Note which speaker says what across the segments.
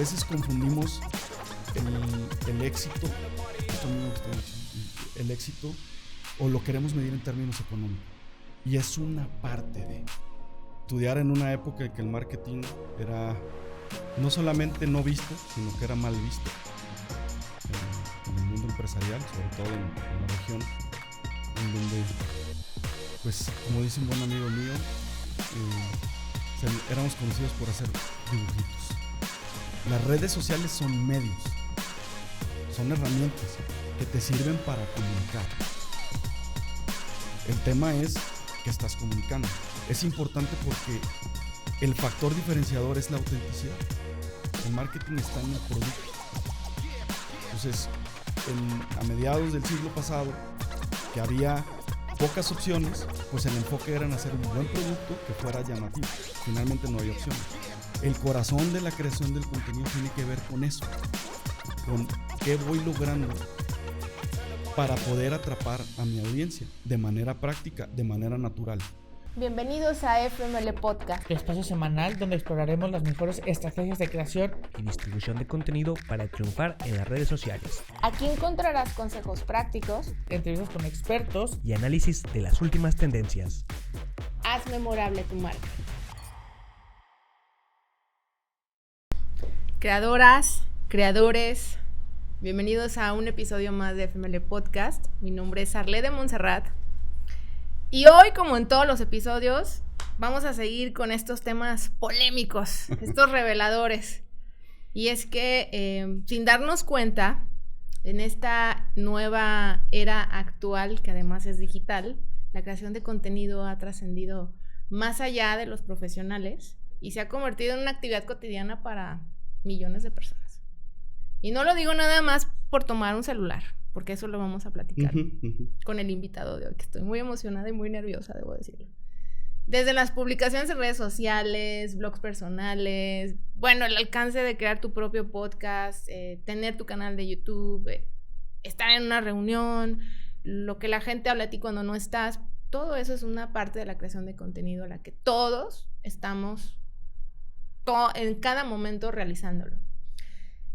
Speaker 1: veces confundimos el éxito, el éxito, o lo queremos medir en términos económicos. Y es una parte de estudiar en una época en que el marketing era no solamente no visto, sino que era mal visto en el mundo empresarial, sobre todo en la región, en donde, pues, como dice un buen amigo mío, éramos conocidos por hacer dibujitos. Las redes sociales son medios, son herramientas que te sirven para comunicar. El tema es que estás comunicando. Es importante porque el factor diferenciador es la autenticidad. El marketing está en el producto. Entonces, a mediados del siglo pasado, que había pocas opciones, pues el enfoque era en hacer un buen producto que fuera llamativo. Finalmente no hay opciones. El corazón de la creación del contenido tiene que ver con eso, con qué voy logrando para poder atrapar a mi audiencia de manera práctica, de manera natural.
Speaker 2: Bienvenidos a FML Podcast,
Speaker 3: el espacio semanal donde exploraremos las mejores estrategias de creación
Speaker 4: y distribución de contenido para triunfar en las redes sociales.
Speaker 2: Aquí encontrarás consejos prácticos,
Speaker 3: entrevistas con expertos
Speaker 4: y análisis de las últimas tendencias.
Speaker 2: Haz memorable tu marca. Creadoras, creadores, bienvenidos a un episodio más de FML Podcast. Mi nombre es Arlet de Montserrat. Y hoy, como en todos los episodios, vamos a seguir con estos temas polémicos, estos reveladores. Y es que, sin darnos cuenta, en esta nueva era actual, que además es digital, la creación de contenido ha trascendido más allá de los profesionales y se ha convertido en una actividad cotidiana para millones de personas. Y no lo digo nada más por tomar un celular, porque eso lo vamos a platicar con el invitado de hoy, que estoy muy emocionada y muy nerviosa, debo decirlo. Desde las publicaciones en redes sociales, blogs personales, bueno, el alcance de crear tu propio podcast, tener tu canal de YouTube, estar en una reunión, lo que la gente habla de ti cuando no estás, todo eso es una parte de la creación de contenido a la que todos estamos en cada momento realizándolo.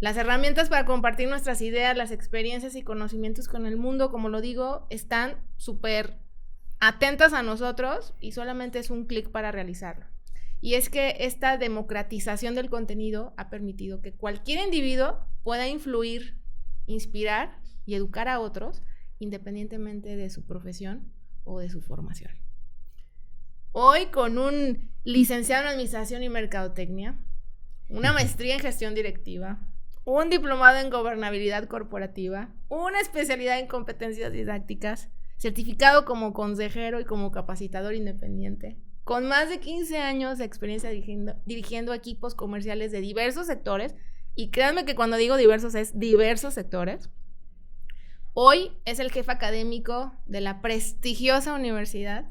Speaker 2: Las herramientas para compartir nuestras ideas, las experiencias y conocimientos con el mundo, como lo digo, están súper atentas a nosotros y solamente es un clic para realizarlo. Y es que esta democratización del contenido ha permitido que cualquier individuo pueda influir, inspirar y educar a otros, independientemente de su profesión o de su formación. Hoy, con un licenciado en Administración y Mercadotecnia, una maestría en Gestión Directiva, un diplomado en Gobernabilidad Corporativa, una especialidad en Competencias Didácticas, certificado como consejero y como capacitador independiente, con más de 15 años de experiencia dirigiendo equipos comerciales de diversos sectores, y créanme que cuando digo diversos es diversos sectores. Hoy es el jefe académico de la prestigiosa universidad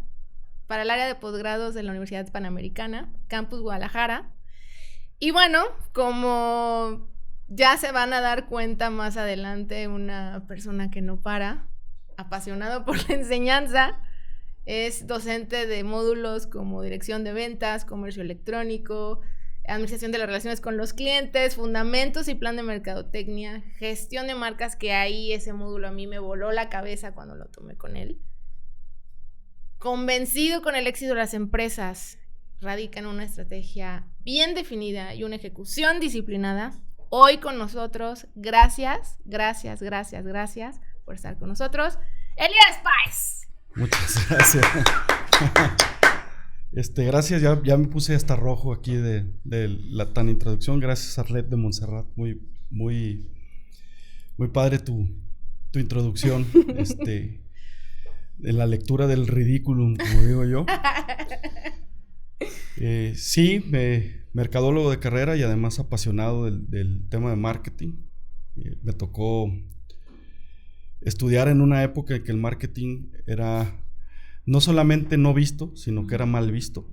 Speaker 2: para el área de posgrados de la Universidad Panamericana, Campus Guadalajara. Y bueno, como ya se van a dar cuenta más adelante, una persona que no para, apasionado por la enseñanza, es docente de módulos como dirección de ventas, comercio electrónico, administración de las relaciones con los clientes, fundamentos y plan de mercadotecnia, gestión de marcas, que ahí ese módulo a mí me voló la cabeza cuando lo tomé con él. Convencido con el éxito de las empresas, radica en una estrategia bien definida y una ejecución disciplinada. Hoy con nosotros, gracias por estar con nosotros, Elías Páez.
Speaker 1: Muchas gracias. Gracias, ya me puse hasta rojo aquí de la tan introducción. Gracias, Arlet de Montserrat. Muy padre tu introducción. En la lectura del ridículum, como digo yo. Sí, mercadólogo de carrera y además apasionado del tema de marketing. Me tocó estudiar en una época en que el marketing era no solamente no visto, sino que era mal visto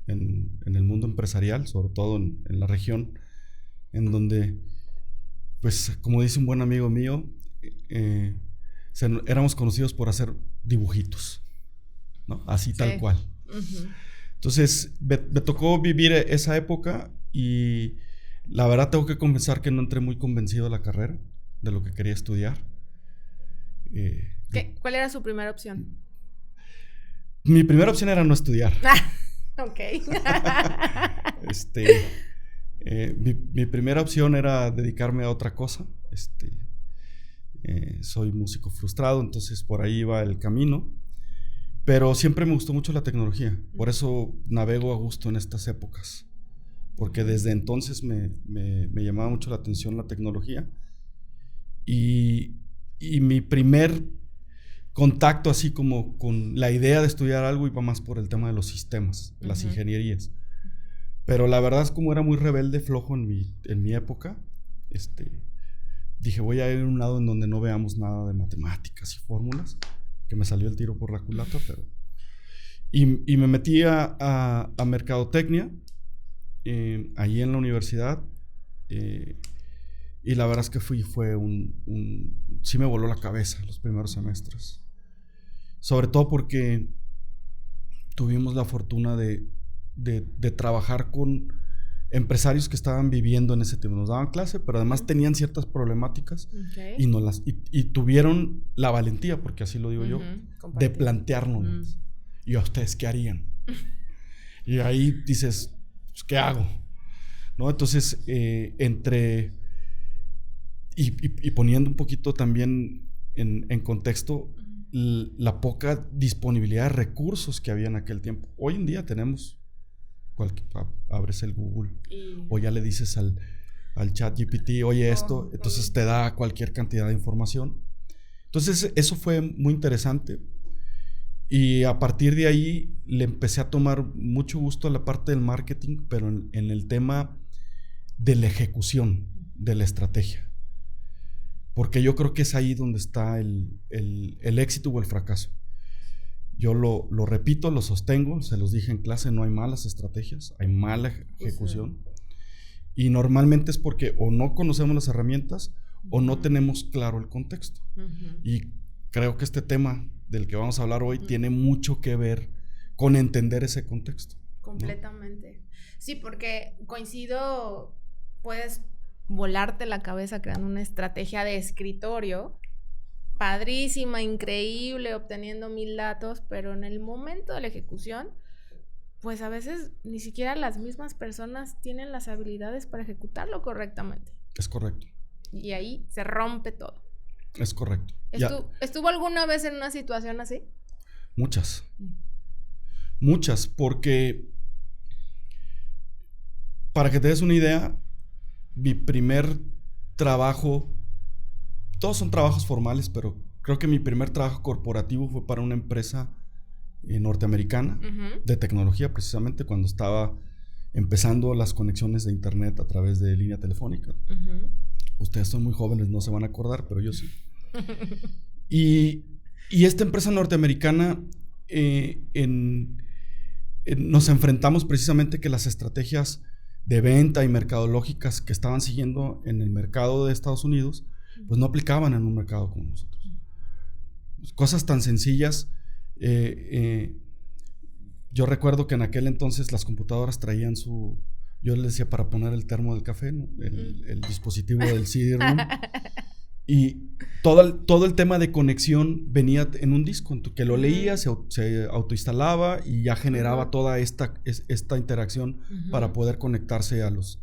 Speaker 1: en el mundo empresarial, sobre todo en la región, en donde, pues, como dice un buen amigo mío, éramos conocidos por hacer dibujitos, ¿no? Así sí. Tal cual. Entonces, me tocó vivir esa época y La verdad tengo que confesar que no entré muy convencido de la carrera, de lo que quería estudiar.
Speaker 2: ¿Cuál era su primera opción?
Speaker 1: Mi primera opción era no estudiar.
Speaker 2: Ok.
Speaker 1: Mi primera opción era dedicarme a otra cosa. Soy músico frustrado, entonces por ahí iba el camino. Pero siempre me gustó mucho la tecnología. Por eso navego a gusto en estas épocas. Porque desde entonces me llamaba mucho la atención la tecnología. Y mi primer contacto así como con la idea de estudiar algo iba más por el tema de los sistemas, de las ingenierías. Pero la verdad es como era muy rebelde, flojo en mi época, dije voy a ir a un lado en donde no veamos nada de matemáticas y fórmulas, que me salió el tiro por la culata, pero... Y me metí a mercadotecnia, allí en la universidad, y la verdad es que sí me voló la cabeza los primeros semestres. Sobre todo porque tuvimos la fortuna de trabajar con empresarios que estaban viviendo en ese tiempo. Nos daban clase, pero además tenían ciertas problemáticas y tuvieron la valentía, porque así lo digo yo, de plantearnos. ¿Y a ustedes qué harían? Y ahí dices, pues, ¿qué hago? ¿No? Entonces, y poniendo un poquito también en contexto la poca disponibilidad de recursos que había en aquel tiempo. Hoy en día tenemos, abres el Google o ya le dices al chat GPT, oye esto, entonces te da cualquier cantidad de información. Entonces eso fue muy interesante y a partir de ahí le empecé a tomar mucho gusto a la parte del marketing, pero en el tema de la ejecución, de la estrategia. Porque yo creo que es ahí donde está el éxito o el fracaso. Yo lo repito, lo sostengo, se los dije en clase, no hay malas estrategias, hay mala ejecución. Y normalmente es porque o no conocemos las herramientas o no tenemos claro el contexto. Y creo que este tema del que vamos a hablar hoy tiene mucho que ver con entender ese contexto.
Speaker 2: Completamente. ¿No? Sí, porque coincido, puedes volarte la cabeza creando una estrategia de escritorio padrísima, increíble, obteniendo 1000 datos, pero en el momento de la ejecución, pues a veces ni siquiera las mismas personas tienen las habilidades para ejecutarlo correctamente.
Speaker 1: Es correcto.
Speaker 2: Y ahí se rompe todo.
Speaker 1: Es correcto.
Speaker 2: ¿Estuvo alguna vez en una situación así?
Speaker 1: Muchas. Muchas, porque para que te des una idea, mi primer trabajo, todos son trabajos formales, pero creo que mi primer trabajo corporativo fue para una empresa norteamericana de tecnología, precisamente cuando estaba empezando las conexiones de internet a través de línea telefónica. Ustedes son muy jóvenes, no se van a acordar, pero yo sí. Y esta empresa norteamericana, nos enfrentamos precisamente que las estrategias de venta y mercadológicas que estaban siguiendo en el mercado de Estados Unidos, pues no aplicaban en un mercado como nosotros. Cosas tan sencillas. Yo recuerdo que en aquel entonces las computadoras traían yo les decía para poner el termo del café, ¿no? El dispositivo del CD-ROM. Y todo el tema de conexión venía en un disco, que lo leía, se autoinstalaba y ya generaba toda esta interacción para poder conectarse a los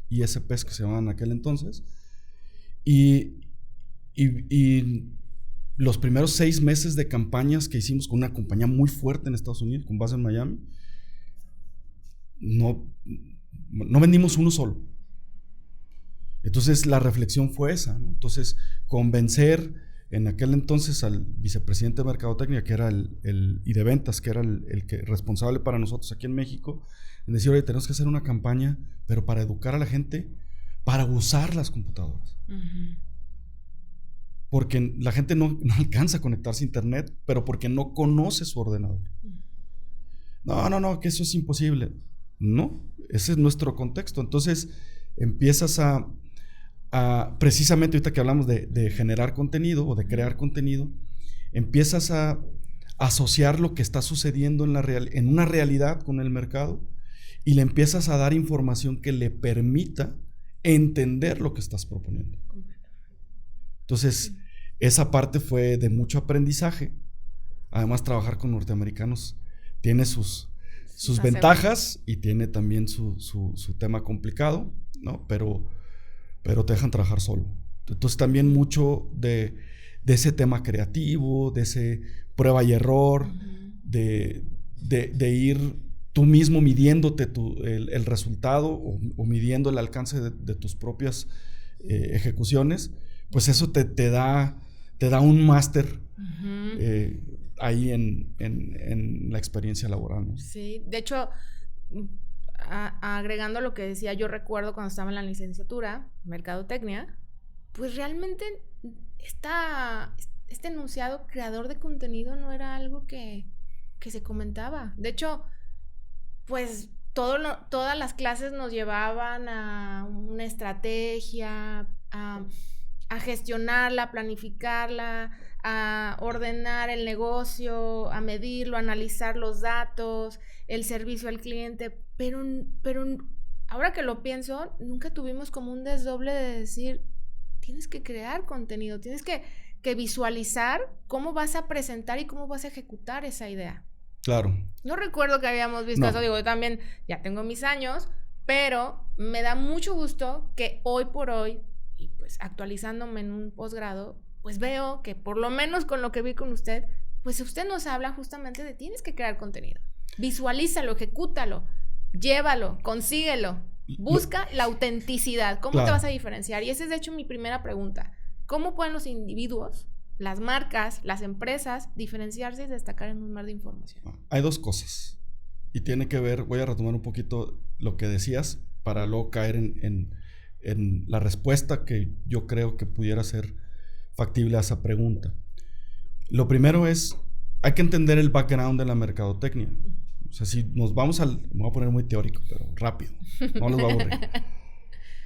Speaker 1: ISPs que se llamaban en aquel entonces. Y los primeros 6 meses de campañas que hicimos con una compañía muy fuerte en Estados Unidos, con base en Miami, no vendimos uno solo. Entonces la reflexión fue esa, ¿no? Entonces convencer en aquel entonces al vicepresidente de Mercadotecnia, que era y de ventas, que era el responsable para nosotros aquí en México, en decir, oye, tenemos que hacer una campaña, pero para educar a la gente, para usar las computadoras. Porque la gente no alcanza a conectarse a internet, pero porque no conoce su ordenador. No, que eso es imposible. No, ese es nuestro contexto. Entonces empiezas a precisamente ahorita que hablamos de generar contenido o de crear contenido, empiezas a asociar lo que está sucediendo en una realidad con el mercado y le empiezas a dar información que le permita entender lo que estás proponiendo. Entonces, esa parte fue de mucho aprendizaje. Además, trabajar con norteamericanos tiene sus ventajas y tiene también su tema complicado, ¿no? Pero te dejan trabajar solo. Entonces, también mucho de ese tema creativo, de ese prueba y error, de ir tú mismo midiéndote el resultado o midiendo el alcance de tus propias ejecuciones, pues eso te da un máster ahí en la experiencia laboral, ¿no?
Speaker 2: Sí, de hecho, agregando lo que decía, yo recuerdo cuando estaba en la licenciatura, mercadotecnia, pues realmente este enunciado creador de contenido no era algo que se comentaba. De hecho, pues todas las clases nos llevaban a una estrategia, a gestionarla, a planificarla, a ordenar el negocio, a medirlo, a analizar los datos, el servicio al cliente, pero ahora que lo pienso, nunca tuvimos como un desdoble de decir, tienes que crear contenido, tienes que visualizar cómo vas a presentar y cómo vas a ejecutar esa idea.
Speaker 1: Claro.
Speaker 2: No recuerdo que habíamos visto eso, digo, yo también ya tengo mis años, pero me da mucho gusto que hoy por hoy, y pues actualizándome en un posgrado, pues veo que por lo menos con lo que vi con usted, pues usted nos habla justamente de tienes que crear contenido. Visualízalo, ejecútalo, llévalo, consíguelo, busca la autenticidad. ¿Cómo te vas a diferenciar? Y esa es de hecho mi primera pregunta. ¿Cómo pueden los individuos, las marcas, las empresas diferenciarse y destacar en un mar de información?
Speaker 1: Hay dos cosas y tiene que ver, voy a retomar un poquito lo que decías para luego caer en la respuesta que yo creo que pudiera ser factible a esa pregunta. Lo primero es, hay que entender el background de la mercadotecnia. O sea, si nos vamos me voy a poner muy teórico, pero rápido, no nos va a aburrir.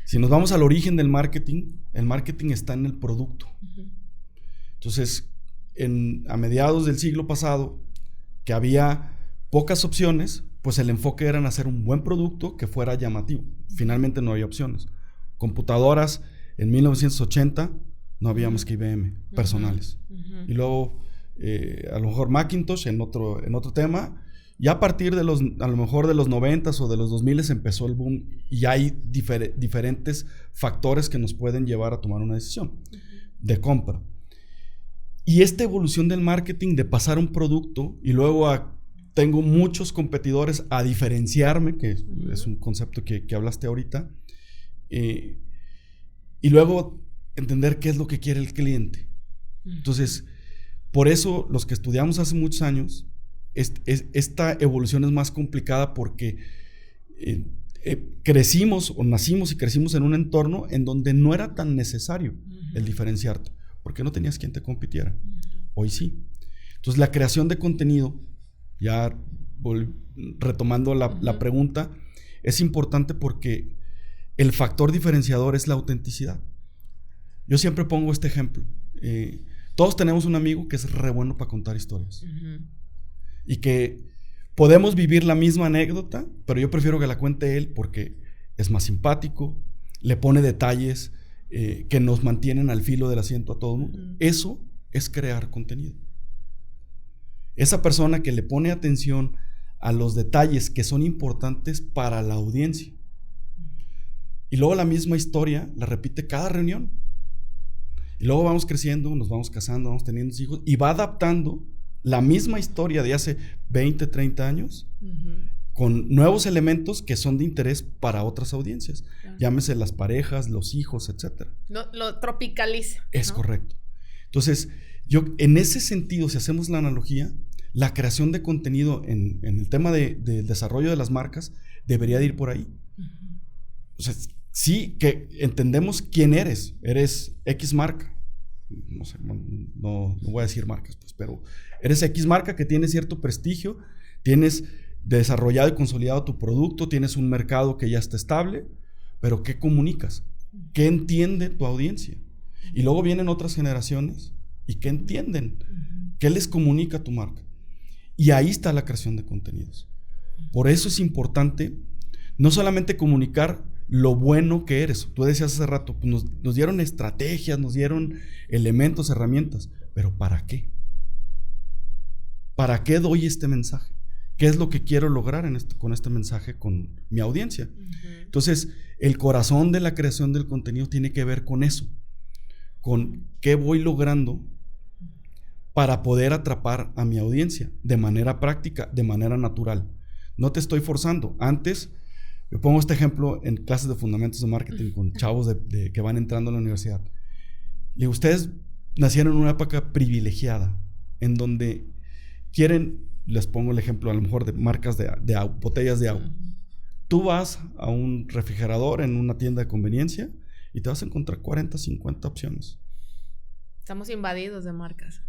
Speaker 1: Si nos vamos al origen del marketing, el marketing está en el producto. Entonces, a mediados del siglo pasado, que había pocas opciones, pues el enfoque era en hacer un buen producto que fuera llamativo. Finalmente no había opciones. Computadoras en 1980 no había más que IBM, personales. Y luego, a lo mejor Macintosh en otro tema. Y a partir de a lo mejor de los 90s o de los 2000s empezó el boom y hay diferentes factores que nos pueden llevar a tomar una decisión de compra. Y esta evolución del marketing de pasar un producto y luego tengo muchos competidores a diferenciarme, que es un concepto que hablaste ahorita, y luego entender qué es lo que quiere el cliente. Entonces, por eso los que estudiamos hace muchos años, esta evolución es más complicada porque crecimos o nacimos y crecimos en un entorno en donde no era tan necesario el diferenciarte, porque no tenías quien te compitiera. Hoy sí. Entonces la creación de contenido, ya retomando la pregunta, es importante porque el factor diferenciador es la autenticidad. Yo siempre pongo este ejemplo. Todos tenemos un amigo que es re bueno para contar historias. Y que podemos vivir la misma anécdota, pero yo prefiero que la cuente él porque es más simpático, le pone detalles que nos mantienen al filo del asiento a todo el mundo. Eso es crear contenido. Esa persona que le pone atención a los detalles que son importantes para la audiencia. Y luego la misma historia la repite cada reunión. Y luego vamos creciendo, nos vamos casando, vamos teniendo hijos y va adaptando la misma historia de hace 20, 30 años con nuevos elementos que son de interés para otras audiencias. Claro. Llámese las parejas, los hijos, etc.
Speaker 2: Lo tropicaliza.
Speaker 1: Es correcto. Entonces, en ese sentido, si hacemos la analogía, la creación de contenido en el tema del desarrollo de las marcas debería de ir por ahí. O sea, sí que entendemos quién eres. Eres X marca. No sé, no voy a decir marcas, pues, pero eres X marca que tiene cierto prestigio, tienes desarrollado y consolidado tu producto, tienes un mercado que ya está estable, pero ¿qué comunicas? ¿Qué entiende tu audiencia? Y luego vienen otras generaciones y ¿qué entienden? ¿Qué les comunica tu marca? Y ahí está la creación de contenidos. Por eso es importante no solamente comunicar lo bueno que eres. Tú decías hace rato, pues nos dieron estrategias, nos dieron elementos, herramientas, pero ¿para qué? ¿Para qué doy este mensaje? ¿Qué es lo que quiero lograr con este mensaje con mi audiencia? Entonces, el corazón de la creación del contenido tiene que ver con eso, con qué voy logrando para poder atrapar a mi audiencia de manera práctica, de manera natural. No te estoy forzando. Antes, yo pongo este ejemplo en clases de fundamentos de marketing con chavos que van entrando a la universidad. Le digo, ustedes nacieron en una época privilegiada, en donde quieren, les pongo el ejemplo a lo mejor de marcas de botellas de agua. Tú vas a un refrigerador en una tienda de conveniencia y te vas a encontrar 40, 50 opciones.
Speaker 2: Estamos invadidos de marcas.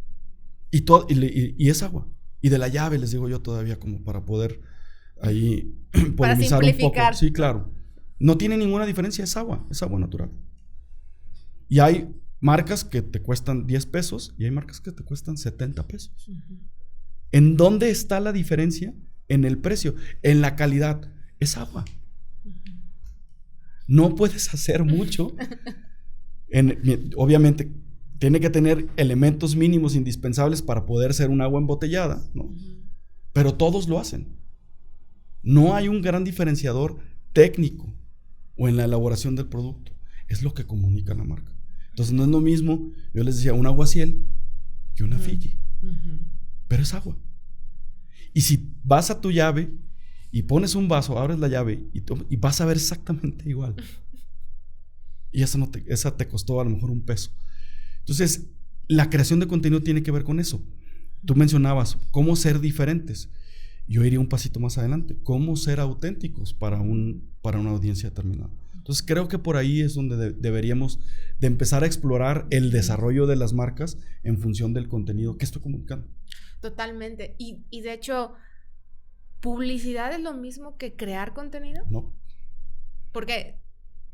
Speaker 1: Y es agua. Y de la llave, les digo yo todavía, como para poder ahí polemizar un poco. Sí, claro. No tiene ninguna diferencia, es agua natural. Y hay marcas que te cuestan 10 pesos y hay marcas que te cuestan 70 pesos. ¿En dónde está la diferencia? En el precio, en la calidad. Es agua. No puedes hacer mucho. Obviamente, tiene que tener elementos mínimos indispensables para poder ser un agua embotellada, ¿no? Pero todos lo hacen. No hay un gran diferenciador técnico o en la elaboración del producto. Es lo que comunica la marca. Entonces, no es lo mismo, yo les decía, un aguaciel que una Fiji. Pero es agua. Y si vas a tu llave y pones un vaso, abres la llave y vas a ver exactamente igual. Y esa te costó a lo mejor $1. Entonces, la creación de contenido tiene que ver con eso. Tú mencionabas cómo ser diferentes. Yo iría un pasito más adelante. Cómo ser auténticos para una audiencia determinada. Entonces, creo que por ahí es donde deberíamos de empezar a explorar el desarrollo de las marcas en función del contenido que estoy comunicando.
Speaker 2: Totalmente. Y de hecho, ¿publicidad es lo mismo que crear contenido?
Speaker 1: No.
Speaker 2: Porque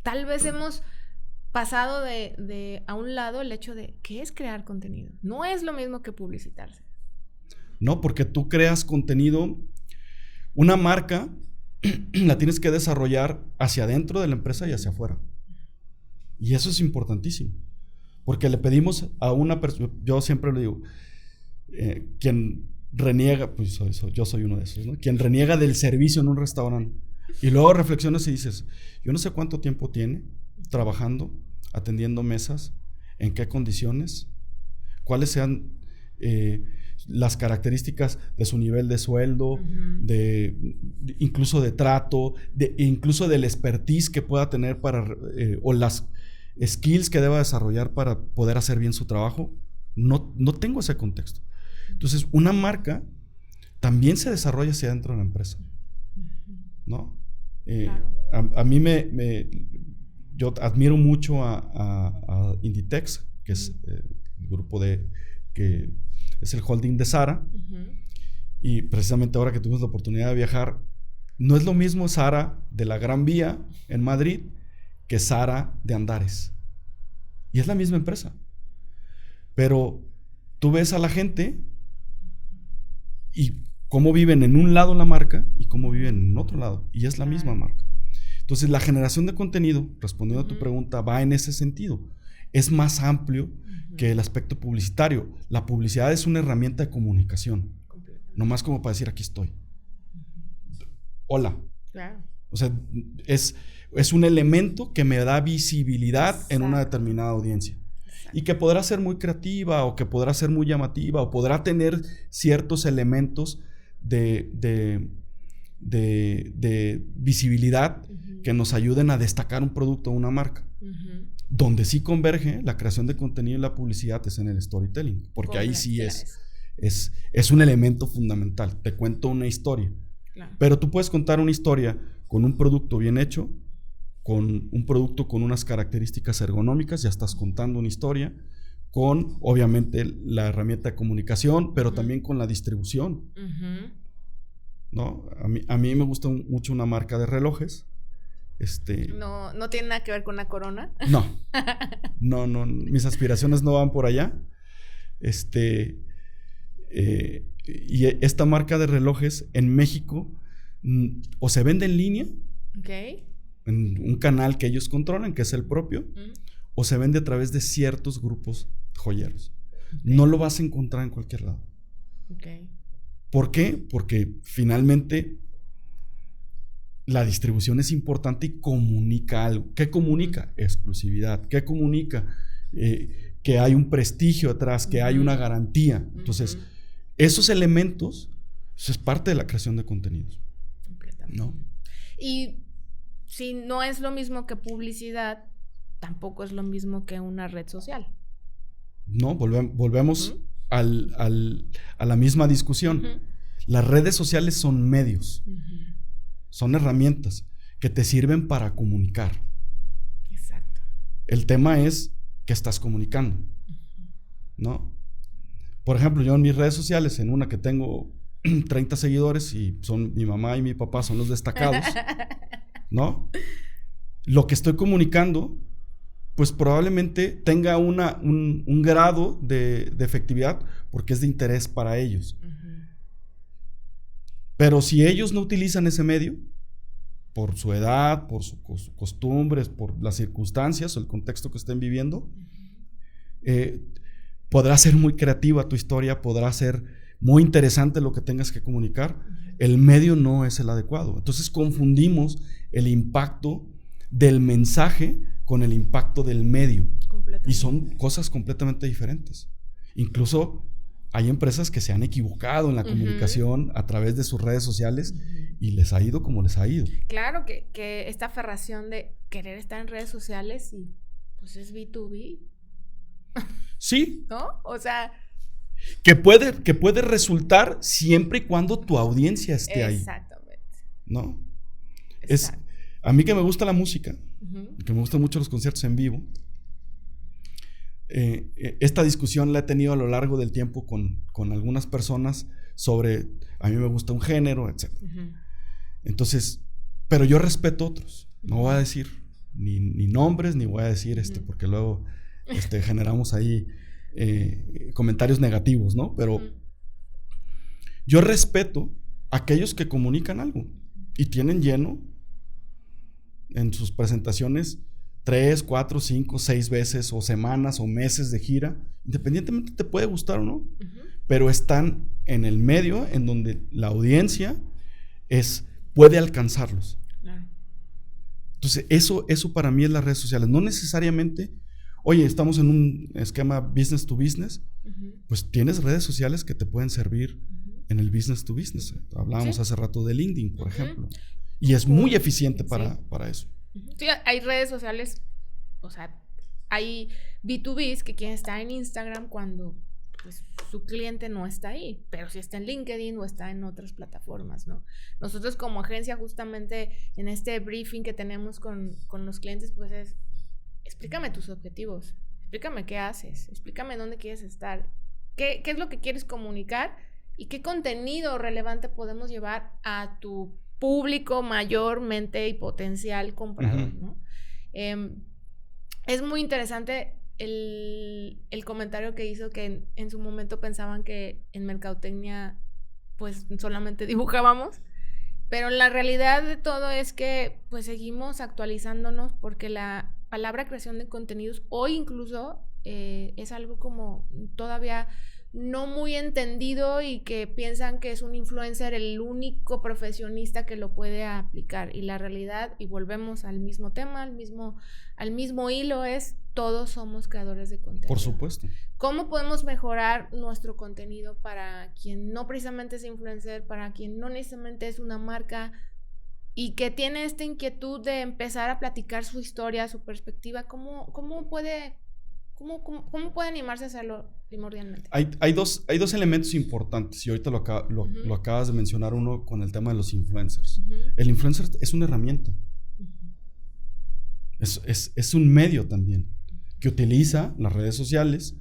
Speaker 2: tal vez hemos pasado de a un lado el hecho de ¿qué es crear contenido? No es lo mismo que publicitarse.
Speaker 1: No, porque tú creas contenido, una marca la tienes que desarrollar hacia adentro de la empresa y hacia afuera. Y eso es importantísimo. Porque le pedimos a una persona, yo siempre le digo, quien reniega, pues yo soy uno de esos, ¿no? Quien reniega del servicio en un restaurante y luego reflexionas y dices, yo no sé cuánto tiempo tiene trabajando, atendiendo mesas, en qué condiciones, cuáles sean las características de su nivel de sueldo, incluso de trato, incluso del expertise que pueda tener o las skills que deba desarrollar para poder hacer bien su trabajo. No tengo ese contexto. Entonces, una marca también se desarrolla hacia adentro de la empresa, ¿no? Claro. A mí yo admiro mucho a Inditex, que es el grupo que es el holding de Zara. Y precisamente ahora que tuvimos la oportunidad de viajar, no es lo mismo Zara de la Gran Vía en Madrid que Zara de Andares. Y es la misma empresa. Pero tú ves a la gente y cómo viven en un lado la marca y cómo viven en otro lado. Y es la misma marca. Entonces, la generación de contenido, respondiendo a tu pregunta, va en ese sentido. Es más amplio que el aspecto publicitario. La publicidad es una herramienta de comunicación. No más como para decir, aquí estoy. Hola. Claro. O sea, es un elemento que me da visibilidad en una determinada audiencia. Y que podrá ser muy creativa o que podrá ser muy llamativa o podrá tener ciertos elementos de visibilidad que nos ayuden a destacar un producto o una marca. Donde sí converge la creación de contenido y la publicidad es en el storytelling, porque ahí sí es un elemento fundamental. Te cuento una historia. Claro. Pero tú puedes contar una historia con un producto bien hecho, con un producto con unas características ergonómicas, ya estás contando una historia, con obviamente la herramienta de comunicación, pero también con la distribución. ¿No? A mí me gusta mucho una marca de relojes.
Speaker 2: No tiene nada que ver con una Corona.
Speaker 1: No, mis aspiraciones no van por allá. Y esta marca de relojes en México o se vende en línea, en un canal que ellos controlan, que es el propio, o se vende a través de ciertos grupos joyeros. No lo vas a encontrar en cualquier lado. ¿Por qué? Porque finalmente la distribución es importante y comunica algo. ¿Qué comunica? Exclusividad. ¿Qué comunica? Que hay un prestigio atrás, que hay una garantía. Entonces, esos elementos, eso es parte de la creación de contenidos.
Speaker 2: Completamente.
Speaker 1: ¿No?
Speaker 2: Y si no es lo mismo que publicidad, tampoco es lo mismo que una red social.
Speaker 1: No, volvemos a la misma discusión. Las redes sociales son medios, son herramientas que te sirven para comunicar.
Speaker 2: Exacto.
Speaker 1: El tema es qué estás comunicando, ¿no? Por ejemplo, yo en mis redes sociales, en una que tengo 30 seguidores y son mi mamá y mi papá son los destacados, ¿no? Lo que estoy comunicando, pues probablemente tenga un grado de efectividad porque es de interés para ellos. Pero si ellos no utilizan ese medio, por su edad, por sus costumbres, por las circunstancias o el contexto que estén viviendo, podrá ser muy creativa tu historia, podrá ser muy interesante lo que tengas que comunicar. El medio no es el adecuado. Entonces confundimos el impacto del mensaje con el impacto del medio. Y son cosas completamente diferentes. Incluso hay empresas que se han equivocado en la comunicación a través de sus redes sociales y les ha ido como les ha ido.
Speaker 2: Claro que esta aferración de querer estar en redes sociales y pues es B2B.
Speaker 1: Sí.
Speaker 2: ¿No? O sea...
Speaker 1: Que puede resultar siempre y cuando tu audiencia esté ahí.
Speaker 2: Exactamente.
Speaker 1: ¿No? A mí que me gusta la música, que me gustan mucho los conciertos en vivo, esta discusión la he tenido a lo largo del tiempo con algunas personas sobre, a mí me gusta un género, etc. Entonces, pero yo respeto otros. No voy a decir ni nombres, ni voy a decir porque luego generamos ahí comentarios negativos, ¿no? Pero yo respeto a aquellos que comunican algo y tienen lleno en sus presentaciones 3, 4, 5, 6 veces o semanas o meses de gira, independientemente te puede gustar o no, pero están en el medio en donde la audiencia puede alcanzarlos. Claro. Entonces eso para mí es las redes sociales. No necesariamente, oye, estamos en un esquema business to business, pues tienes redes sociales que te pueden servir en el business to business. Hablábamos hace rato de LinkedIn, por ejemplo, y es muy eficiente para eso.
Speaker 2: Sí, hay redes sociales, o sea, hay B2Bs que quieren estar en Instagram cuando pues, su cliente no está ahí, pero sí está en LinkedIn o está en otras plataformas, ¿no? Nosotros como agencia, justamente en este briefing que tenemos con los clientes, pues es, explícame tus objetivos, explícame qué haces, explícame dónde quieres estar, qué es lo que quieres comunicar y qué contenido relevante podemos llevar a tu público mayormente y potencial comprador, ¿no? Es muy interesante el comentario que hizo que en su momento pensaban que en mercadotecnia pues solamente dibujábamos, pero la realidad de todo es que pues seguimos actualizándonos porque la palabra creación de contenidos hoy incluso es algo como todavía no muy entendido y que piensan que es un influencer el único profesionista que lo puede aplicar, y la realidad, y volvemos al mismo tema, al mismo hilo, es todos somos creadores de contenido.
Speaker 1: Por supuesto.
Speaker 2: ¿Cómo podemos mejorar nuestro contenido para quien no precisamente es influencer, para quien no necesariamente es una marca y que tiene esta inquietud de empezar a platicar su historia, su perspectiva? ¿Cómo puede animarse a hacerlo primordialmente? Hay
Speaker 1: dos elementos importantes y ahorita lo acabas de mencionar, uno con el tema de los influencers. El influencer es una herramienta, es un medio también que utiliza las redes sociales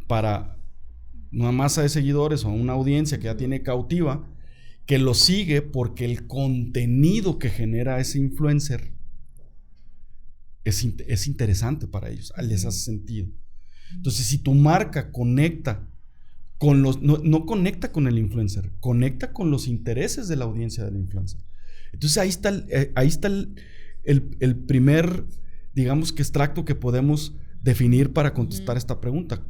Speaker 1: para una masa de seguidores o una audiencia que ya tiene cautiva, que lo sigue porque el contenido que genera ese influencer es interesante para ellos, les hace sentido. Entonces, si tu marca conecta con no conecta con el influencer, conecta con los intereses de la audiencia del influencer. Entonces ahí está el primer, digamos que extracto que podemos definir para contestar esta pregunta.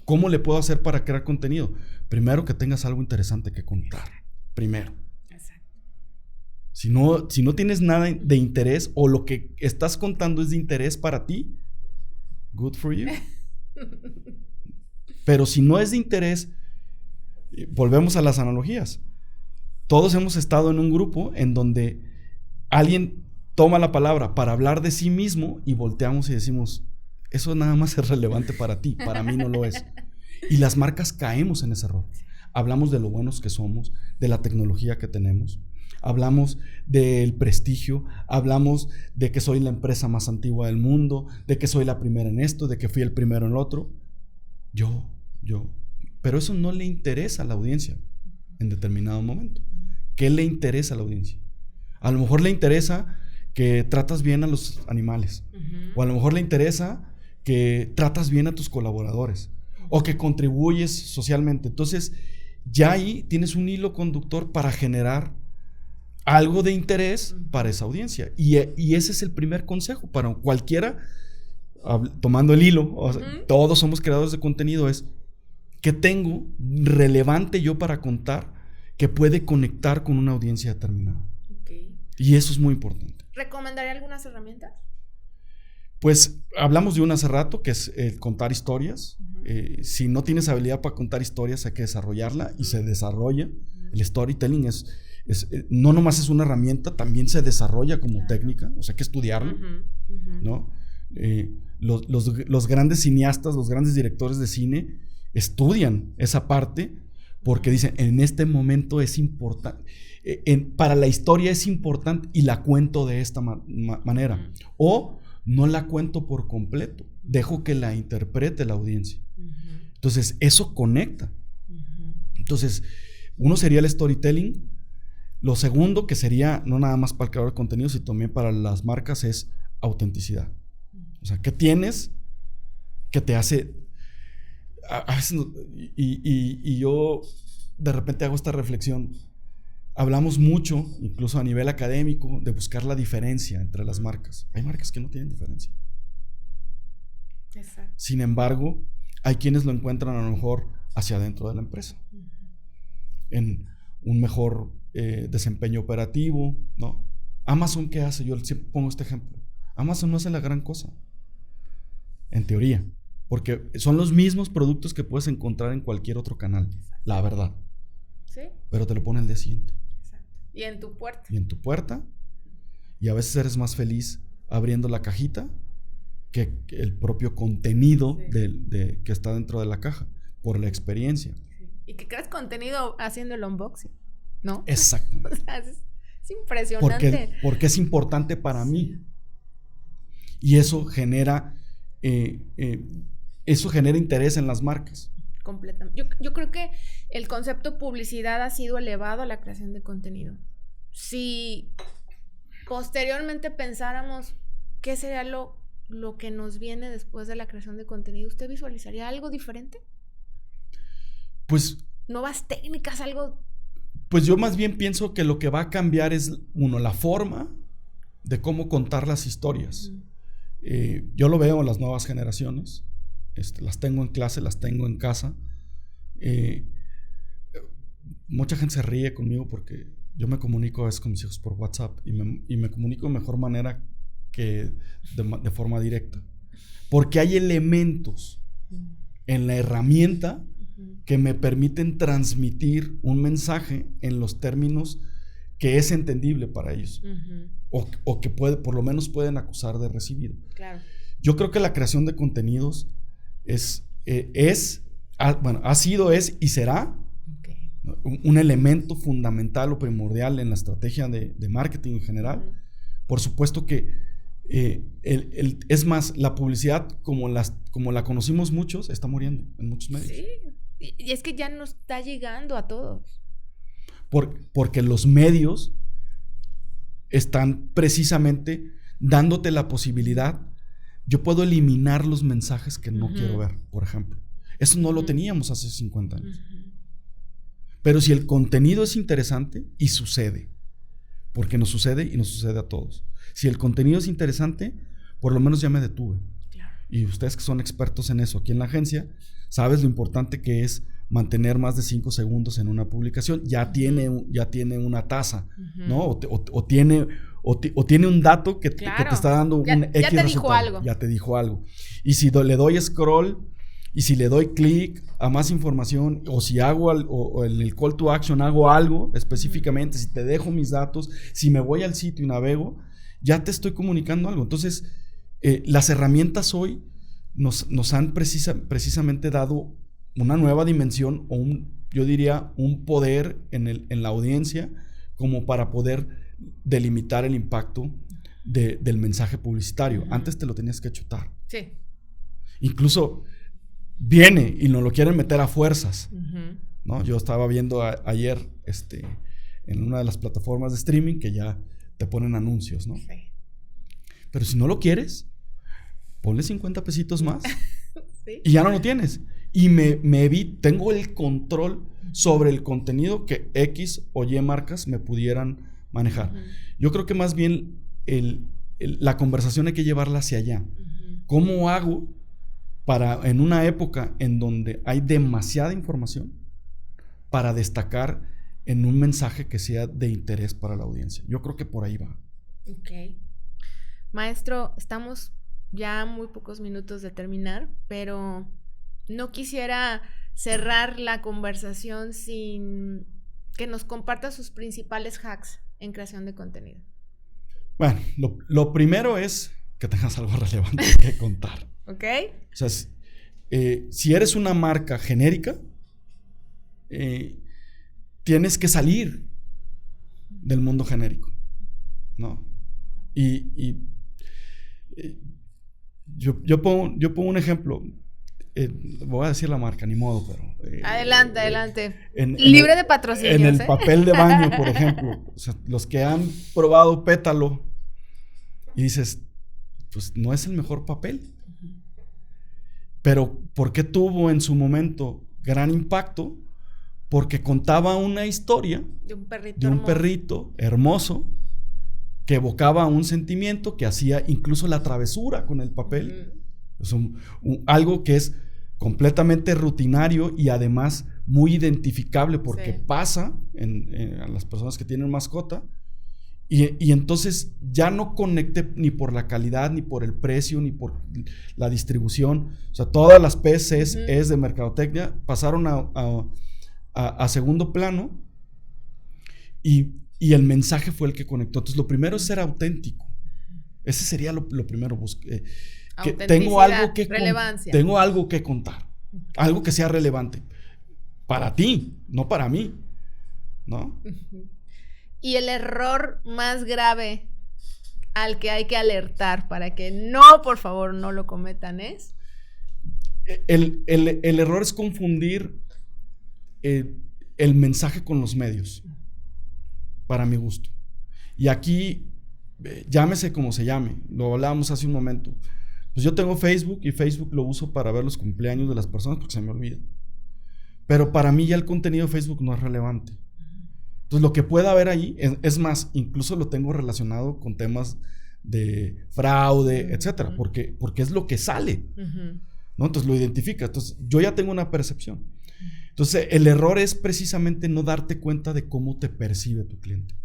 Speaker 1: ¿Cómo le puedo hacer para crear contenido? Primero, que tengas algo interesante que contar. Primero.
Speaker 2: Exacto.
Speaker 1: Si no tienes nada de interés o lo que estás contando es de interés para ti, good for you. Pero si no es de interés, volvemos a las analogías. Todos hemos estado en un grupo en donde alguien toma la palabra para hablar de sí mismo y volteamos y decimos, eso nada más es relevante para ti, para mí no lo es. Y las marcas caemos en ese error. Hablamos de lo buenos que somos, de la tecnología que tenemos, hablamos del prestigio, hablamos de que soy la empresa más antigua del mundo, de que soy la primera en esto, de que fui el primero en lo otro. Yo. Pero eso no le interesa a la audiencia en determinado momento. ¿Qué le interesa a la audiencia? A lo mejor le interesa que tratas bien a los animales. O a lo mejor le interesa que tratas bien a tus colaboradores. O que contribuyes socialmente. Entonces, ya ahí tienes un hilo conductor para generar algo de interés para esa audiencia. Y ese es el primer consejo para cualquiera, tomando el hilo, o sea, todos somos creadores de contenido, es ¿qué tengo relevante yo para contar que puede conectar con una audiencia determinada?
Speaker 2: Okay.
Speaker 1: Y eso es muy importante.
Speaker 2: ¿Recomendaría algunas herramientas?
Speaker 1: Pues hablamos de una hace rato, que es contar historias. Si no tienes habilidad para contar historias, hay que desarrollarla y se desarrolla. El storytelling no nomás es una herramienta, también se desarrolla como técnica, o sea, hay que estudiarlo, ¿no? Los grandes cineastas, los grandes directores de cine estudian esa parte porque dicen, en este momento es importante, para la historia es importante y la cuento de esta manera. O no la cuento por completo, dejo que la interprete la audiencia. Entonces, eso conecta. Entonces, uno sería el storytelling. Lo segundo, que sería no nada más para el creador de contenido, sino también para las marcas, es autenticidad. O sea, ¿qué tienes que te hace? A veces, y yo de repente hago esta reflexión. Hablamos mucho, incluso a nivel académico, de buscar la diferencia entre las marcas. Hay marcas que no tienen diferencia.
Speaker 2: Exacto.
Speaker 1: Sin embargo, hay quienes lo encuentran a lo mejor hacia adentro de la empresa. En un mejor desempeño operativo, ¿no? Amazon, ¿qué hace? Yo siempre pongo este ejemplo. Amazon no hace la gran cosa, en teoría, porque son los mismos productos que puedes encontrar en cualquier otro canal, la verdad.
Speaker 2: ¿Sí?
Speaker 1: Pero te lo pone al día siguiente.
Speaker 2: Exacto. Y en tu puerta.
Speaker 1: Y en tu puerta. Y a veces eres más feliz abriendo la cajita que el propio contenido que está dentro de la caja, por la experiencia.
Speaker 2: Sí. Y que creas contenido haciendo el unboxing, ¿no?
Speaker 1: Exactamente.
Speaker 2: O sea, es impresionante.
Speaker 1: Porque es importante para mí. Y eso genera interés en las marcas.
Speaker 2: Completamente. Yo creo que el concepto publicidad ha sido elevado a la creación de contenido. Si posteriormente pensáramos qué sería lo que nos viene después de la creación de contenido, ¿usted visualizaría algo diferente?
Speaker 1: Pues
Speaker 2: nuevas técnicas, algo.
Speaker 1: Pues yo más bien pienso que lo que va a cambiar es, uno, la forma de cómo contar las historias. Yo lo veo en las nuevas generaciones. Las tengo en clase, las tengo en casa. Mucha gente se ríe conmigo porque yo me comunico a veces con mis hijos por WhatsApp y me comunico de mejor manera que de forma directa, porque hay elementos en la herramienta que me permiten transmitir un mensaje en los términos que es entendible para ellos, o que por lo menos pueden acusar de recibido.
Speaker 2: Claro.
Speaker 1: Yo creo que la creación de contenidos ha sido, es y será un elemento fundamental o primordial en la estrategia de marketing en general. Por supuesto que es más, la publicidad como la conocimos muchos está muriendo en muchos medios.
Speaker 2: Sí, y es que ya no está llegando a todos.
Speaker 1: Porque los medios están precisamente dándote la posibilidad. Yo puedo eliminar los mensajes que no quiero ver, por ejemplo. Eso no lo teníamos hace 50 años. Pero si el contenido es interesante, y sucede, porque nos sucede y nos sucede a todos. Si el contenido es interesante, por lo menos ya me detuve.
Speaker 2: Claro.
Speaker 1: Y ustedes que son expertos en eso aquí en la agencia, sabes lo importante que es mantener más de 5 segundos en una publicación. Ya tiene una tasa, ¿no? O tiene un dato que te está dando un X
Speaker 2: ya te dijo
Speaker 1: resultado.
Speaker 2: algo.
Speaker 1: Ya te dijo algo. Y si le doy scroll y si le doy clic a más información, o si hago o en el call to action hago algo específicamente, si te dejo mis datos, si me voy al sitio y navego, ya te estoy comunicando algo. Entonces, las herramientas hoy nos han precisamente dado una nueva dimensión o yo diría un poder en la audiencia como para poder delimitar el impacto del mensaje publicitario. Antes te lo tenías que chutar.
Speaker 2: Sí.
Speaker 1: Incluso viene y nos lo quieren meter a fuerzas, ¿no? Yo estaba viendo ayer en una de las plataformas de streaming que ya te ponen anuncios, ¿no?
Speaker 2: Sí.
Speaker 1: Pero si no lo quieres, ponle 50 pesitos más
Speaker 2: Sí.
Speaker 1: y ya no lo tienes. Y tengo el control sobre el contenido que X o Y marcas me pudieran manejar. Yo creo que más bien la conversación hay que llevarla hacia allá. ¿Cómo hago para, en una época en donde hay demasiada información, para destacar en un mensaje que sea de interés para la audiencia? Yo creo que por ahí va.
Speaker 2: Ok. Maestro, estamos ya a muy pocos minutos de terminar, pero no quisiera cerrar la conversación sin que nos comparta sus principales hacks en creación de contenido.
Speaker 1: Bueno, lo primero es que tengas algo relevante que contar.
Speaker 2: ¿Ok?
Speaker 1: O sea, si eres una marca genérica, tienes que salir del mundo genérico, ¿no? Yo pongo un ejemplo. Voy a decir la marca, ni modo, pero...
Speaker 2: Adelante. Libre de patrocinios.
Speaker 1: En el papel de baño, por ejemplo. O sea, los que han probado Pétalo y dices, pues no es el mejor papel. Pero ¿por qué tuvo en su momento gran impacto? Porque contaba una historia
Speaker 2: de un
Speaker 1: perrito hermoso que evocaba un sentimiento, que hacía incluso la travesura con el papel. Es algo que es completamente rutinario y además muy identificable porque pasa a las personas que tienen mascota. Y entonces ya no conecté ni por la calidad, ni por el precio, ni por la distribución. O sea, todas las PCs de mercadotecnia pasaron a segundo plano y el mensaje fue el que conectó. Entonces, lo primero es ser auténtico. Ese sería lo primero. Que tengo algo que contar. Algo que sea relevante. Para ti, no para mí. ¿No?
Speaker 2: Y el error más grave al que hay que alertar para que no, por favor, no lo cometan es...
Speaker 1: El error es confundir el mensaje con los medios, para mi gusto. Y aquí, llámese como se llame, lo hablábamos hace un momento. Pues yo tengo Facebook y Facebook lo uso para ver los cumpleaños de las personas porque se me olvida. Pero para mí ya el contenido de Facebook no es relevante. Entonces lo que pueda haber ahí, es más, incluso lo tengo relacionado con temas de fraude, etcétera, porque es lo que sale, ¿no? Entonces lo identifica. Entonces yo ya tengo una percepción. Entonces el error es precisamente no darte cuenta de cómo te percibe tu cliente,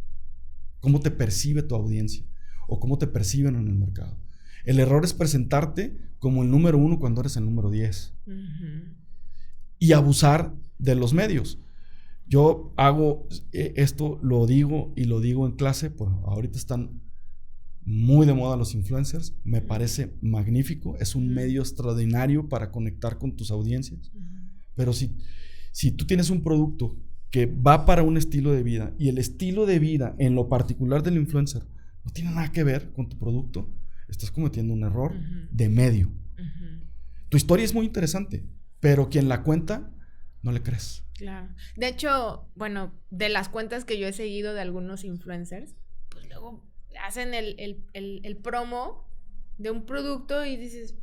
Speaker 1: cómo te percibe tu audiencia o cómo te perciben en el mercado. El error es presentarte como el número 1 cuando eres el número 10 y abusar de los medios. Yo hago esto, lo digo en clase, ahorita están muy de moda los influencers, me parece magnífico, es un medio extraordinario para conectar con tus audiencias, pero si tú tienes un producto que va para un estilo de vida y el estilo de vida en lo particular del influencer no tiene nada que ver con tu producto, estás cometiendo un error de medio. Tu historia es muy interesante, pero quien la cuenta no le crees.
Speaker 2: Claro. De hecho, bueno, de las cuentas que yo he seguido de algunos influencers, pues luego hacen el promo de un producto y dices,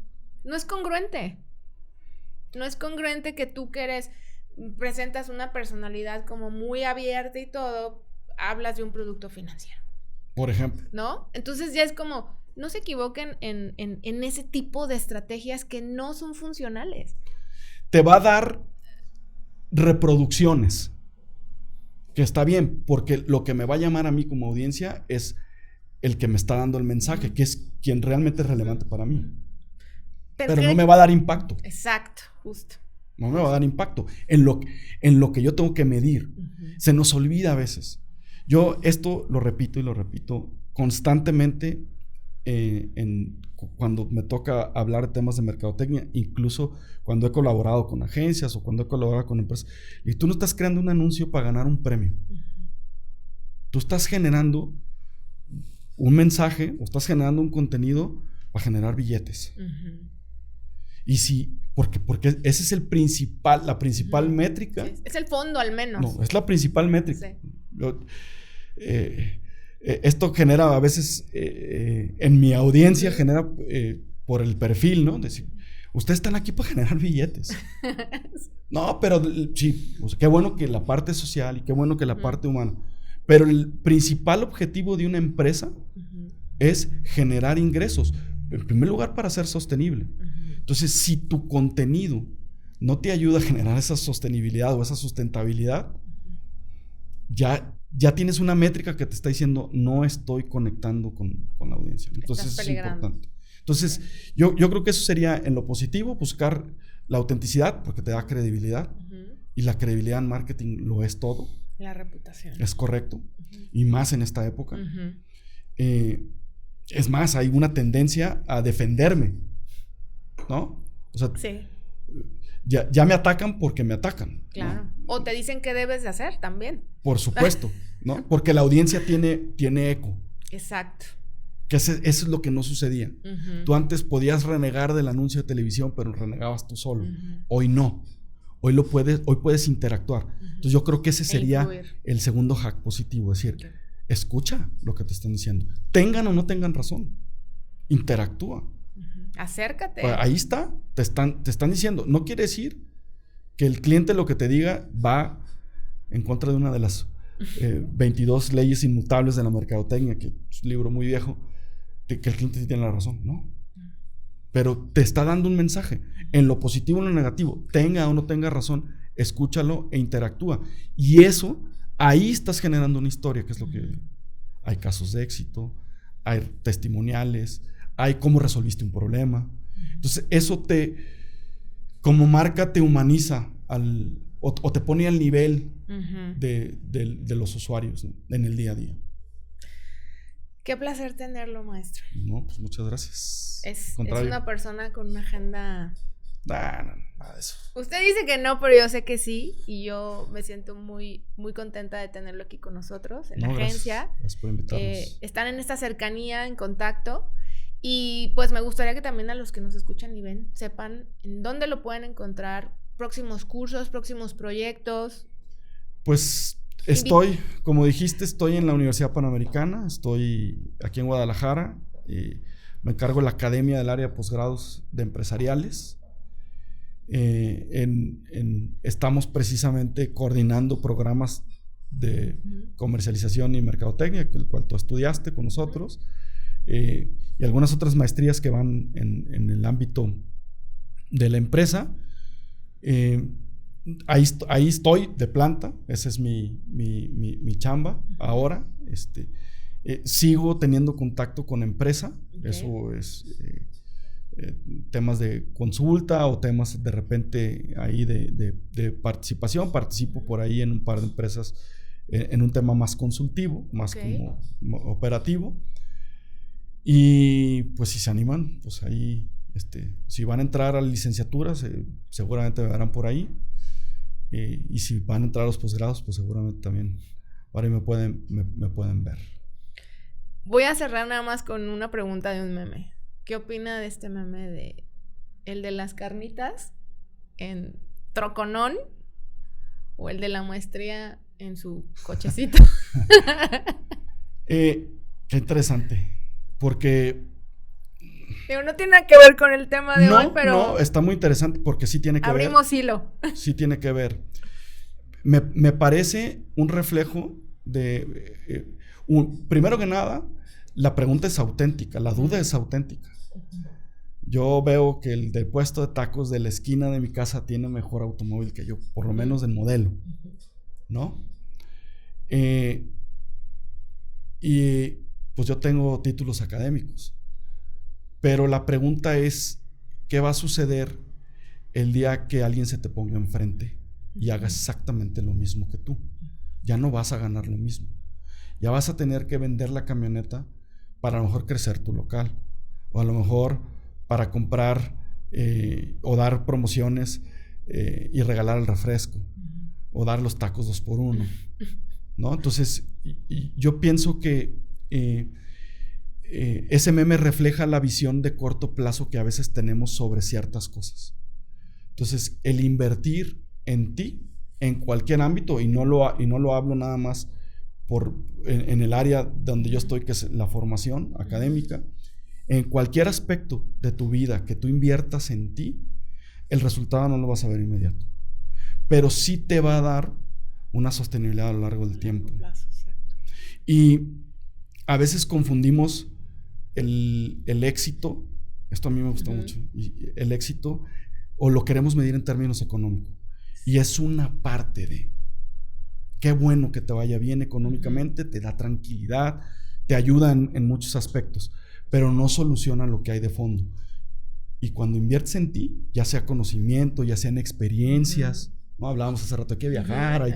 Speaker 2: no es congruente. No es congruente que tú que presentas una personalidad como muy abierta y todo, hablas de un producto financiero.
Speaker 1: Por ejemplo.
Speaker 2: ¿No? Entonces ya es como, no se equivoquen en ese tipo de estrategias que no son funcionales.
Speaker 1: Te va a dar reproducciones, que está bien, porque lo que me va a llamar a mí como audiencia es el que me está dando el mensaje, que es quien realmente es relevante para mí. Pero no me va a dar impacto.
Speaker 2: Exacto, justo.
Speaker 1: No me va a dar impacto en lo que yo tengo que medir. Se nos olvida a veces. Yo esto lo repito y lo repito constantemente cuando me toca hablar de temas de mercadotecnia, incluso cuando he colaborado con agencias o cuando he colaborado con empresas. Y tú no estás creando un anuncio para ganar un premio. Tú estás generando un mensaje o estás generando un contenido para generar billetes. Y sí, porque ese es la principal métrica.
Speaker 2: Sí, es el fondo al menos.
Speaker 1: No, es la principal métrica.
Speaker 2: Sí.
Speaker 1: Esto genera a veces, en mi audiencia, genera por el perfil, ¿no? Decir, ustedes están aquí para generar billetes. No, pero sí, o sea, qué bueno que la parte social y qué bueno que la parte humana. Pero el principal objetivo de una empresa es generar ingresos. En primer lugar, para ser sostenible. Entonces, si tu contenido no te ayuda a generar esa sostenibilidad o esa sustentabilidad, ya tienes una métrica que te está diciendo no estoy conectando con la audiencia. Entonces eso es importante. Entonces yo creo que eso sería en lo positivo, buscar la autenticidad porque te da credibilidad y la credibilidad en marketing lo es todo.
Speaker 2: La reputación.
Speaker 1: Es correcto. Y más en esta época. Es más, hay una tendencia a defenderme, ¿no? O sea,
Speaker 2: sí.
Speaker 1: Ya me atacan porque me atacan.
Speaker 2: Claro.
Speaker 1: ¿No?
Speaker 2: O te dicen qué debes de hacer también.
Speaker 1: Por supuesto, ¿no? Porque la audiencia tiene eco.
Speaker 2: Exacto.
Speaker 1: Que eso es lo que no sucedía. Tú antes podías renegar del anuncio de televisión, pero renegabas tú solo. Hoy no. Hoy puedes interactuar. Entonces yo creo que ese sería el segundo hack positivo. Es decir, escucha lo que te están diciendo. Tengan o no tengan razón. Interactúa.
Speaker 2: Acércate.
Speaker 1: Pues ahí está. Te están diciendo. No quiere decir que el cliente lo que te diga va en contra de una de las 22 leyes inmutables de la mercadotecnia, que es un libro muy viejo, que el cliente sí tiene la razón. No. Pero te está dando un mensaje. En lo positivo o en lo negativo. Tenga o no tenga razón, escúchalo e interactúa. Y eso, ahí estás generando una historia, que es lo que... Hay casos de éxito, hay testimoniales, hay cómo resolviste un problema. Entonces, eso como marca te humaniza o te pone al nivel de los usuarios, ¿no? En el día a día.
Speaker 2: Qué placer tenerlo, maestro.
Speaker 1: No, pues muchas gracias.
Speaker 2: Es una persona con una agenda...
Speaker 1: nada de eso.
Speaker 2: Usted dice que no, pero yo sé que sí. Y yo me siento muy, muy contenta de tenerlo aquí con nosotros en la agencia.
Speaker 1: Gracias por invitarnos.
Speaker 2: Están en esta cercanía, en contacto. Y pues me gustaría que también a los que nos escuchan y ven sepan en dónde lo pueden encontrar, próximos cursos, próximos proyectos.
Speaker 1: Pues como dijiste, estoy en la Universidad Panamericana, estoy aquí en Guadalajara, me encargo de la Academia del Área de Posgrados de Empresariales. Estamos precisamente coordinando programas de comercialización y mercadotecnia, el cual tú estudiaste con nosotros. Y algunas otras maestrías que van en el ámbito de la empresa. Ahí estoy de planta. Esa es mi chamba ahora. Sigo teniendo contacto con empresa. Eso es temas de consulta o temas de repente ahí de participación. Participo por ahí en un par de empresas en un tema más consultivo, más como operativo. Y pues si se animan, pues ahí, si van a entrar a la licenciatura, seguramente me verán por ahí. Y si van a entrar a los posgrados, pues seguramente también ahora me pueden ver.
Speaker 2: Voy a cerrar nada más con una pregunta de un meme. ¿Qué opina de este meme el de las carnitas en troconón o el de la maestría en su cochecito?
Speaker 1: Qué interesante. Porque...
Speaker 2: no tiene nada que ver con el tema de hoy, pero...
Speaker 1: No, está muy interesante porque sí tiene que ver.
Speaker 2: Abrimos hilo.
Speaker 1: Sí tiene que ver. Me parece un reflejo de... Primero que nada, la pregunta es auténtica, la duda es auténtica. Yo veo que el del puesto de tacos de la esquina de mi casa tiene mejor automóvil que yo, por lo menos del modelo, ¿no? Y pues yo tengo títulos académicos, pero la pregunta es, ¿qué va a suceder el día que alguien se te ponga enfrente y haga exactamente lo mismo que tú? Ya no vas a ganar lo mismo. Ya vas a tener que vender la camioneta para a lo mejor crecer tu local, o a lo mejor para comprar o dar promociones y regalar el refresco, o dar los tacos 2x1, ¿no? Entonces, yo pienso que ese meme refleja la visión de corto plazo que a veces tenemos sobre ciertas cosas. Entonces, el invertir en ti, en cualquier ámbito, y no lo hablo nada más en el área donde yo estoy, que es la formación académica, en cualquier aspecto de tu vida que tú inviertas en ti, el resultado no lo vas a ver inmediato, pero sí te va a dar una sostenibilidad a lo largo del tiempo. Y a veces confundimos el éxito, esto a mí me gusta mucho, y el éxito, o lo queremos medir en términos económicos, y es una parte de, qué bueno que te vaya bien económicamente, te da tranquilidad, te ayuda en muchos aspectos, pero no soluciona lo que hay de fondo. Y cuando inviertes en ti, ya sea conocimiento, ya sean experiencias, ¿no? Hablábamos hace rato, hay que viajar, hay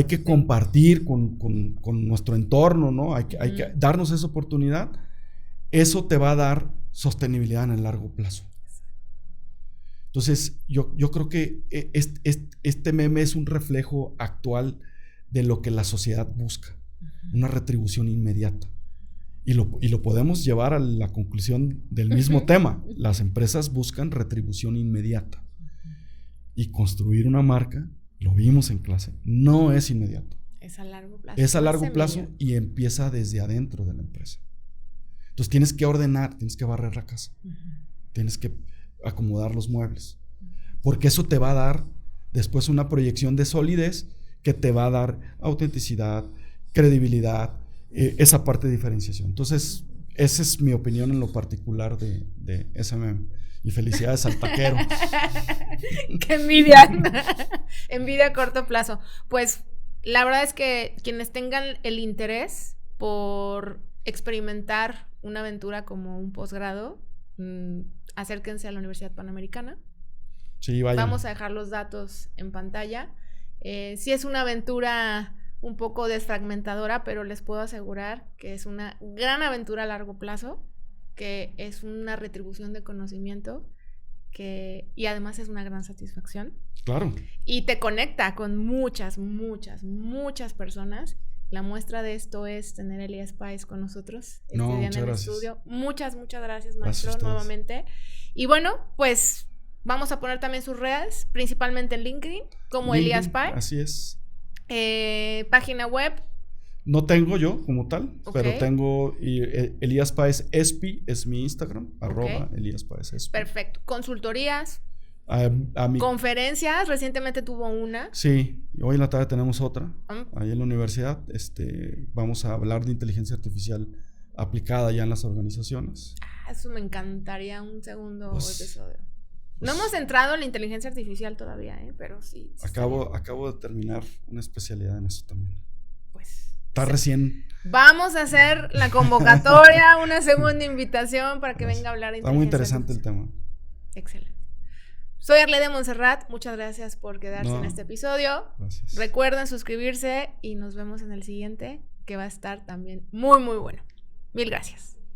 Speaker 1: que compartir con nuestro entorno, ¿no? Hay que darnos esa oportunidad. Eso te va a dar sostenibilidad en el largo plazo. Entonces, yo creo que este meme es un reflejo actual de lo que la sociedad busca, una retribución inmediata. Y lo podemos llevar a la conclusión del mismo tema. Las empresas buscan retribución inmediata. Y construir una marca, lo vimos en clase, no es inmediato.
Speaker 2: Es a largo plazo.
Speaker 1: Es a largo plazo y empieza desde adentro de la empresa. Entonces tienes que ordenar, tienes que barrer la casa, tienes que acomodar los muebles, porque eso te va a dar después una proyección de solidez que te va a dar autenticidad, credibilidad, esa parte de diferenciación. Entonces, esa es mi opinión en lo particular de SMM. Y felicidades al taquero.
Speaker 2: ¡Qué envidia! Envidia a corto plazo. Pues la verdad es que quienes tengan el interés por experimentar una aventura como un posgrado, acérquense a la Universidad Panamericana.
Speaker 1: Sí, vayan.
Speaker 2: Vamos a dejar los datos en pantalla. Sí es una aventura un poco desfragmentadora, pero les puedo asegurar que es una gran aventura a largo plazo, que es una retribución de conocimiento y además es una gran satisfacción.
Speaker 1: Claro.
Speaker 2: Y te conecta con muchas personas. La muestra de esto es tener a Elías Páez con nosotros este día en el estudio. Muchas gracias, maestro, nuevamente. Y bueno, pues vamos a poner también sus redes, principalmente en LinkedIn, como Elías Páez.
Speaker 1: Así es.
Speaker 2: Página web.
Speaker 1: No tengo yo como tal, pero tengo Elías Páez Espi, es mi Instagram, @Elías Páez Espi.
Speaker 2: Perfecto. Consultorías, conferencias, recientemente tuvo una.
Speaker 1: Sí, hoy en la tarde tenemos otra, ahí en la universidad. Vamos a hablar de inteligencia artificial aplicada ya en las organizaciones.
Speaker 2: Eso me encantaría, un segundo episodio. No hemos entrado en la inteligencia artificial todavía, pero sí.
Speaker 1: Acabo de terminar una especialidad en eso también.
Speaker 2: Pues
Speaker 1: está recién.
Speaker 2: Vamos a hacer la convocatoria, una segunda invitación para que venga a hablar de
Speaker 1: inteligencia. Está muy interesante el tema.
Speaker 2: Excelente. Soy Arle de Montserrat, muchas gracias por quedarse en este episodio.
Speaker 1: Gracias.
Speaker 2: Recuerden suscribirse y nos vemos en el siguiente, que va a estar también muy bueno. Mil gracias.